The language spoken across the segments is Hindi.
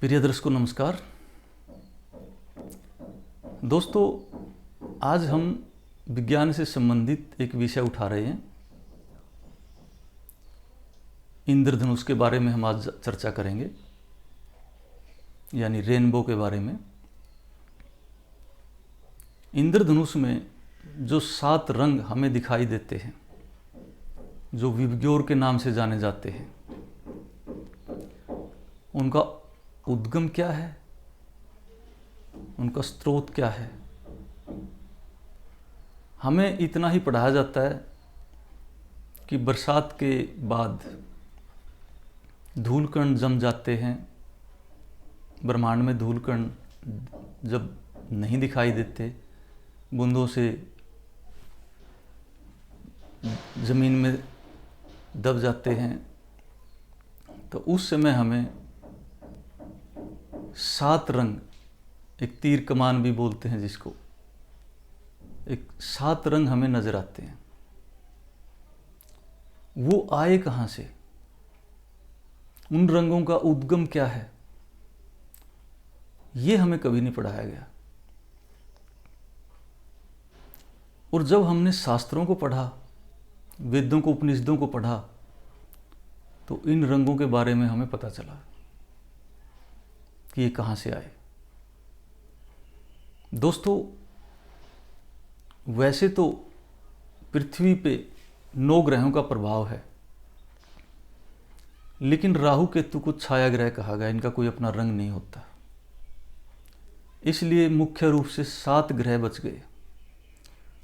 प्रिय दर्शकों नमस्कार। दोस्तों, आज हम विज्ञान से संबंधित एक विषय उठा रहे हैं। इंद्रधनुष के बारे में हम आज चर्चा करेंगे, यानी रेनबो के बारे में। इंद्रधनुष में जो 7 रंग हमें दिखाई देते हैं, जो विबग्योर के नाम से जाने जाते हैं, उनका उद्गम क्या है, उनका स्रोत क्या है। हमें इतना ही पढ़ाया जाता है कि बरसात के बाद धूलकण जम जाते हैं। ब्रह्मांड में धूलकण जब नहीं दिखाई देते, बूंदों से जमीन में दब जाते हैं, तो उस समय हमें 7 रंग, एक तीर कमान भी बोलते हैं जिसको, एक 7 रंग हमें नजर आते हैं। वो आए कहाँ से, उन रंगों का उद्गम क्या है, ये हमें कभी नहीं पढ़ाया गया। और जब हमने शास्त्रों को पढ़ा, वेदों को, उपनिषदों को पढ़ा, तो इन रंगों के बारे में हमें पता चला कि ये कहाँ से आए। दोस्तों, वैसे तो पृथ्वी पे 9 ग्रहों का प्रभाव है, लेकिन राहु केतु को छाया ग्रह कहा गया। इनका कोई अपना रंग नहीं होता, इसलिए मुख्य रूप से 7 ग्रह बच गए,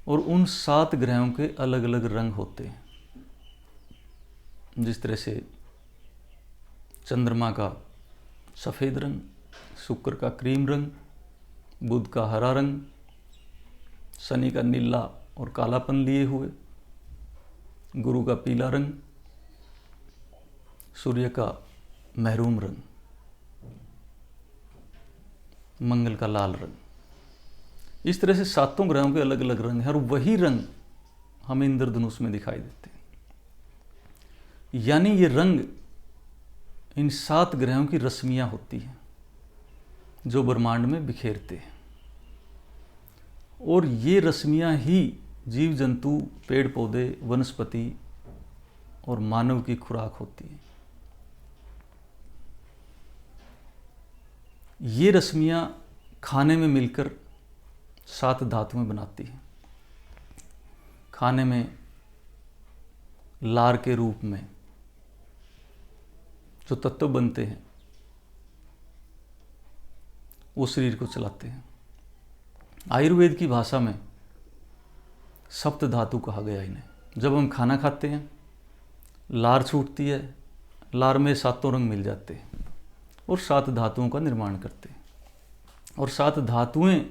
और उन 7 ग्रहों के अलग अलग रंग होते हैं। जिस तरह से चंद्रमा का सफ़ेद रंग, शुक्र का क्रीम रंग, बुध का हरा रंग, शनि का नीला और कालापन लिए हुए, गुरु का पीला रंग, सूर्य का महरून रंग, मंगल का लाल रंग। इस तरह से 7 ग्रहों के अलग अलग रंग हैं, और वही रंग हमें इंद्रधनुष में दिखाई देते हैं। यानी ये रंग इन 7 ग्रहों की रश्मियां होती हैं जो ब्रह्मांड में बिखेरते हैं, और ये रश्मियां ही जीव जंतु, पेड़ पौधे, वनस्पति और मानव की खुराक होती है। ये रश्मियां खाने में मिलकर 7 धातुएं बनाती हैं। खाने में लार के रूप में जो तत्व बनते हैं, वो शरीर को चलाते हैं। आयुर्वेद की भाषा में सप्त धातु कहा गया इन्हें। जब हम खाना खाते हैं, लार छूटती है, लार में 7 रंग मिल जाते हैं और 7 धातुओं का निर्माण करते हैं। और 7 धातुएं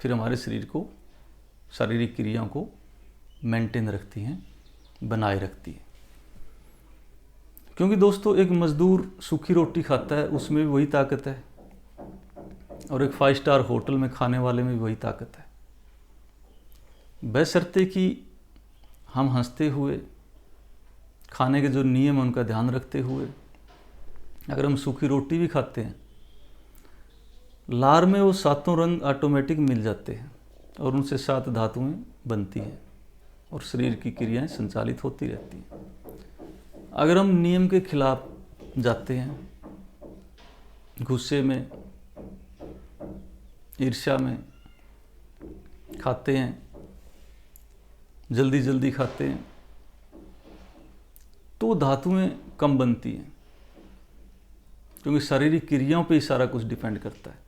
फिर हमारे शरीर को, शारीरिक क्रियाओं को मेंटेन रखती हैं, बनाए रखती हैं। क्योंकि दोस्तों, एक मजदूर सूखी रोटी खाता है, उसमें भी वही ताकत है, और एक 5 स्टार होटल में खाने वाले में भी वही ताकत है। बशर्ते कि हम हंसते हुए, खाने के जो नियम हैं उनका ध्यान रखते हुए, अगर हम सूखी रोटी भी खाते हैं, लार में वो 7 रंग ऑटोमेटिक मिल जाते हैं, और उनसे 7 धातुएं बनती हैं, और शरीर की क्रियाएं संचालित होती रहती हैं। अगर हम नियम के खिलाफ जाते हैं, गुस्से में, ईर्ष्या में खाते हैं, जल्दी जल्दी खाते हैं, तो धातुएं कम बनती हैं, क्योंकि शारीरिक क्रियाओं पे ही सारा कुछ डिपेंड करता है।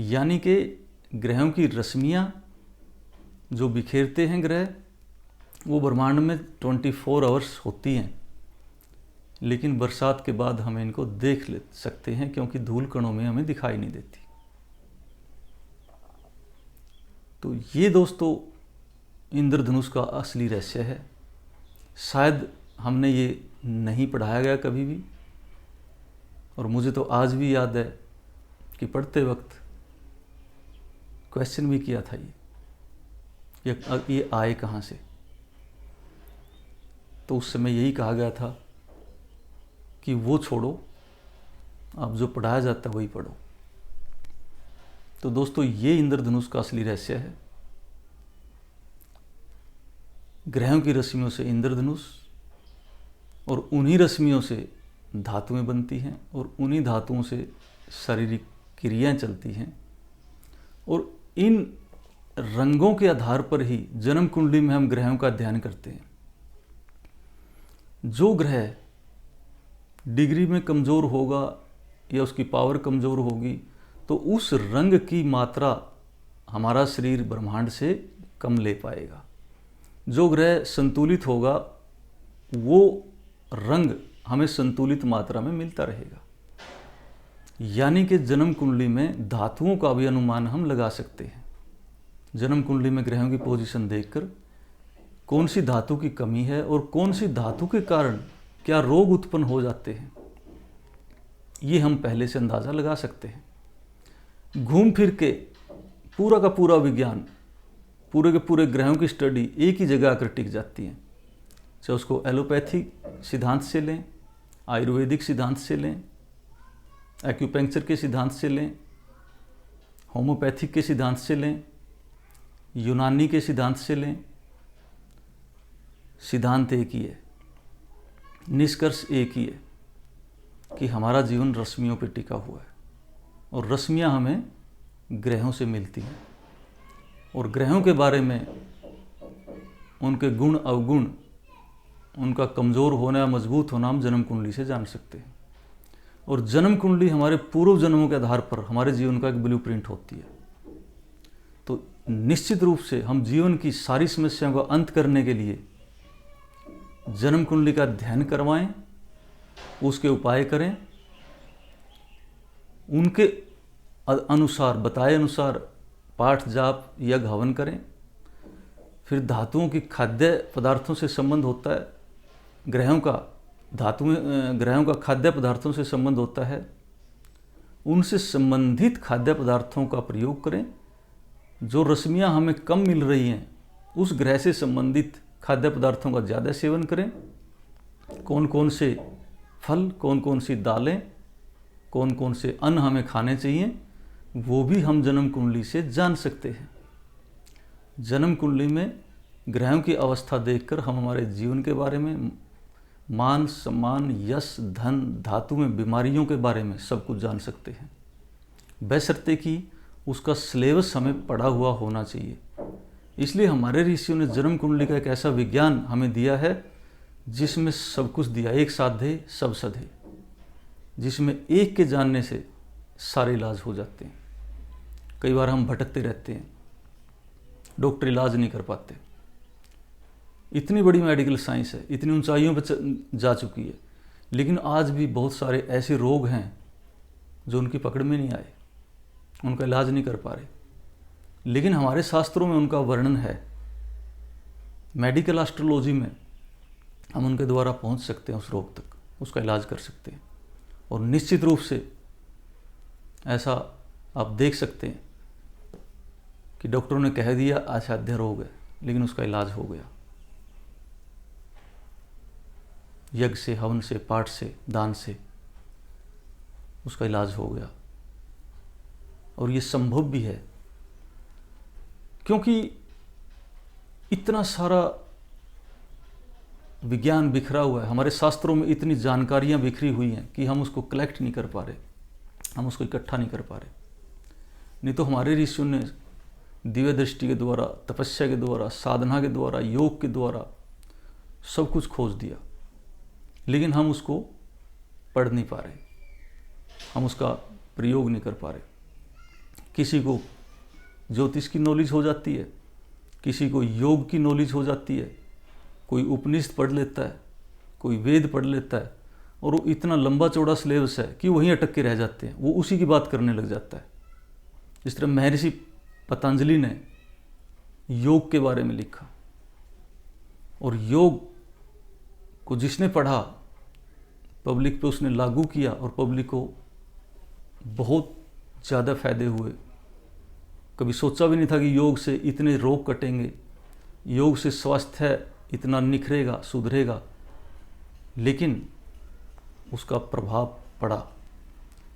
यानी कि ग्रहों की रश्मियां जो बिखेरते हैं ग्रह, वो ब्रह्मांड में 24 आवर्स होती हैं, लेकिन बरसात के बाद हम इनको देख ले सकते हैं, क्योंकि धूल कणों में हमें दिखाई नहीं देती। तो ये दोस्तों इंद्रधनुष का असली रहस्य है। शायद हमने ये नहीं पढ़ाया गया कभी भी, और मुझे तो आज भी याद है कि पढ़ते वक्त क्वेश्चन भी किया था, ये आए कहाँ से। तो उस समय यही कहा गया था कि वो छोड़ो आप जो पढ़ाया जाता है वही पढ़ो। तो दोस्तों, ये इंद्रधनुष का असली रहस्य है। ग्रहों की रश्मियों से इंद्रधनुष, और उन्हीं रश्मियों से धातुएं बनती हैं, और उन्हीं धातुओं से शारीरिक क्रियाएं चलती हैं, और इन रंगों के आधार पर ही जन्म कुंडली में हम ग्रहों का अध्ययन करते हैं। जो ग्रह डिग्री में कमज़ोर होगा या उसकी पावर कमज़ोर होगी तो उस रंग की मात्रा हमारा शरीर ब्रह्मांड से कम ले पाएगा। जो ग्रह संतुलित होगा वो रंग हमें संतुलित मात्रा में मिलता रहेगा। यानी कि जन्म कुंडली में धातुओं का भी अनुमान हम लगा सकते हैं। जन्म कुंडली में ग्रहों की पोजीशन देखकर कौन सी धातु की कमी है और कौन सी धातु के कारण क्या रोग उत्पन्न हो जाते हैं, ये हम पहले से अंदाज़ा लगा सकते हैं। घूम फिर के पूरा का पूरा विज्ञान, पूरे के पूरे ग्रहों की स्टडी एक ही जगह आकर टिक जाती है। चाहे उसको एलोपैथिक सिद्धांत से लें, आयुर्वेदिक सिद्धांत से लें, एक्यूपेंक्चर के सिद्धांत से लें, होम्योपैथिक के सिद्धांत से लें, यूनानी के सिद्धांत से लें, सिद्धांत एक ही है, निष्कर्ष एक ही है कि हमारा जीवन रश्मियों पर टिका हुआ है और रश्मियां हमें ग्रहों से मिलती हैं। और ग्रहों के बारे में, उनके गुण अवगुण, उनका कमज़ोर होना या मजबूत होना हम जन्म कुंडली से जान सकते हैं। और जन्म कुंडली हमारे पूर्व जन्मों के आधार पर हमारे जीवन का एक ब्लूप्रिंट होती है। तो निश्चित रूप से हम जीवन की सारी समस्याओं का अंत करने के लिए जन्म कुंडली का ध्यान करवाएं, उसके उपाय करें, उनके अनुसार, बताए अनुसार पाठ जाप यज्ञ हवन करें। फिर धातुओं की खाद्य पदार्थों से संबंध होता है, ग्रहों का खाद्य पदार्थों से संबंध होता है। उनसे संबंधित खाद्य पदार्थों का प्रयोग करें। जो रश्मियां हमें कम मिल रही हैं उस ग्रह से संबंधित खाद्य पदार्थों का ज़्यादा सेवन करें। कौन कौन से फल, कौन कौन सी दालें, कौन कौन से अन्न हमें खाने चाहिए, वो भी हम जन्म कुंडली से जान सकते हैं। जन्म कुंडली में ग्रहों की अवस्था देखकर हम हमारे जीवन के बारे में, मान सम्मान, यश, धन, धातु में बीमारियों के बारे में सब कुछ जान सकते हैं, बशर्ते कि उसका सिलेबस हमें पढ़ा हुआ होना चाहिए। इसलिए हमारे ऋषियों ने जन्म कुंडली का एक ऐसा विज्ञान हमें दिया है जिसमें सब कुछ दिया, एक साधे सब सधे, जिसमें एक के जानने से सारे इलाज हो जाते हैं। कई बार हम भटकते रहते हैं, डॉक्टर इलाज नहीं कर पाते। इतनी बड़ी मेडिकल साइंस है, इतनी ऊंचाइयों पर जा चुकी है, लेकिन आज भी बहुत सारे ऐसे रोग हैं जो उनकी पकड़ में नहीं आए, उनका इलाज नहीं कर पा रहे। लेकिन हमारे शास्त्रों में उनका वर्णन है। मेडिकल एस्ट्रोलॉजी में हम उनके द्वारा पहुंच सकते हैं उस रोग तक, उसका इलाज कर सकते हैं। और निश्चित रूप से ऐसा आप देख सकते हैं कि डॉक्टरों ने कह दिया असाध्य रोग है, लेकिन उसका इलाज हो गया। यज्ञ से, हवन से, पाठ से, दान से उसका इलाज हो गया। और ये संभव भी है क्योंकि इतना सारा विज्ञान बिखरा हुआ है, हमारे शास्त्रों में इतनी जानकारियां बिखरी हुई हैं कि हम उसको कलेक्ट नहीं कर पा रहे, हम उसको इकट्ठा नहीं कर पा रहे। नहीं तो हमारे ऋषियों ने दिव्य दृष्टि के द्वारा, तपस्या के द्वारा, साधना के द्वारा, योग के द्वारा सब कुछ खोज दिया, लेकिन हम उसको पढ़ नहीं पा रहे, हम उसका प्रयोग नहीं कर पा रहे। किसी को ज्योतिष की नॉलेज हो जाती है, किसी को योग की नॉलेज हो जाती है, कोई उपनिषद पढ़ लेता है, कोई वेद पढ़ लेता है, और वो इतना लंबा चौड़ा सिलेबस है कि वहीं अटक के रह जाते हैं, वो उसी की बात करने लग जाता है। जिस तरह महर्षि पतंजलि ने योग के बारे में लिखा, और योग को जिसने पढ़ा, पब्लिक पे उसने लागू किया और पब्लिक को बहुत ज़्यादा फायदे हुए। कभी सोचा भी नहीं था कि योग से इतने रोग कटेंगे, योग से स्वास्थ्य इतना निखरेगा, सुधरेगा, लेकिन उसका प्रभाव पड़ा।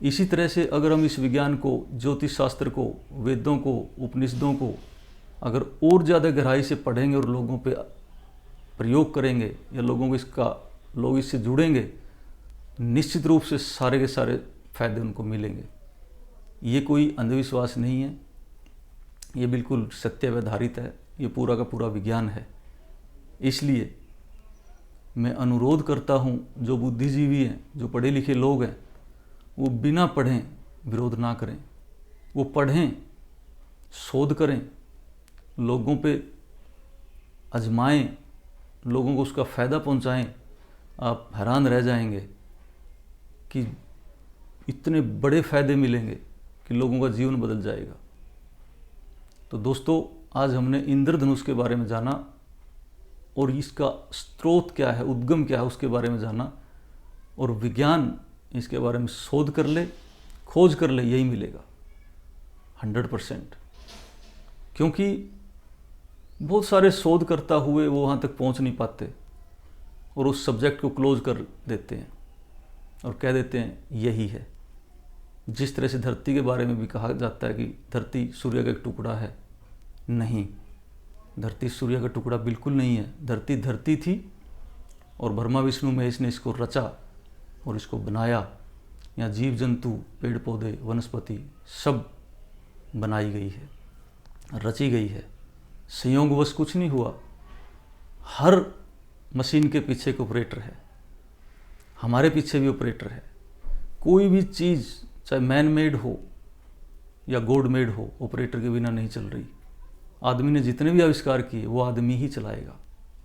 इसी तरह से अगर हम इस विज्ञान को, ज्योतिष शास्त्र को, वेदों को, उपनिषदों को अगर और ज़्यादा गहराई से पढ़ेंगे और लोगों पे प्रयोग करेंगे या लोग इससे जुड़ेंगे, निश्चित रूप से सारे के सारे फायदे उनको मिलेंगे। ये कोई अंधविश्वास नहीं है, ये बिल्कुल सत्य पे आधारित है, ये पूरा का पूरा विज्ञान है। इसलिए मैं अनुरोध करता हूँ, जो बुद्धिजीवी हैं, जो पढ़े लिखे लोग हैं, वो बिना पढ़ें विरोध ना करें, वो पढ़ें, शोध करें, लोगों पे आजमाएं, लोगों को उसका फ़ायदा पहुंचाएं। आप हैरान रह जाएंगे कि इतने बड़े फ़ायदे मिलेंगे कि लोगों का जीवन बदल जाएगा। तो दोस्तों, आज हमने इंद्रधनुष के बारे में जाना और इसका स्रोत क्या है, उद्गम क्या है, उसके बारे में जाना। और विज्ञान इसके बारे में शोध कर ले, खोज कर ले, यही मिलेगा 100%। क्योंकि बहुत सारे शोधकर्ता हुए वो वहाँ तक पहुँच नहीं पाते और उस सब्जेक्ट को क्लोज कर देते हैं और कह देते हैं यही है। जिस तरह से धरती के बारे में भी कहा जाता है कि धरती सूर्य का एक टुकड़ा है, नहीं, धरती सूर्य का टुकड़ा बिल्कुल नहीं है। धरती धरती थी और ब्रह्मा विष्णु महेश ने इसको रचा और इसको बनाया। यहाँ जीव जंतु, पेड़ पौधे, वनस्पति सब बनाई गई है, रची गई है। संयोगवश कुछ नहीं हुआ। हर मशीन के पीछे एक ऑपरेटर है, हमारे पीछे भी ऑपरेटर है। कोई भी चीज़ चाहे मैन मेड हो या गॉड मेड हो, ऑपरेटर के बिना नहीं चल रही। आदमी ने जितने भी आविष्कार किए वो आदमी ही चलाएगा,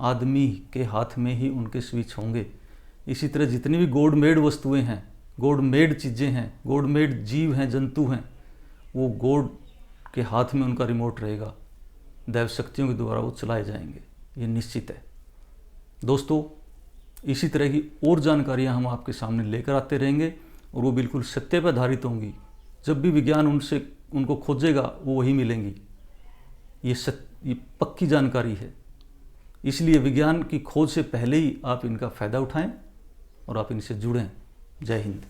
आदमी के हाथ में ही उनके स्विच होंगे। इसी तरह जितनी भी गॉड मेड वस्तुएं हैं, गॉड मेड चीज़ें हैं, गॉड मेड जीव हैं, जंतु हैं, वो गॉड के हाथ में उनका रिमोट रहेगा। दैव शक्तियों के द्वारा वो चलाए जाएंगे, ये निश्चित है। दोस्तों, इसी तरह की और जानकारियां हम आपके सामने लेकर आते रहेंगे और वो बिल्कुल सत्य पर आधारित होंगी। जब भी विज्ञान उनको खोजेगा वो वही मिलेंगी। ये पक्की जानकारी है। इसलिए विज्ञान की खोज से पहले ही आप इनका फ़ायदा उठाएं और आप इनसे जुड़ें। जय हिंद।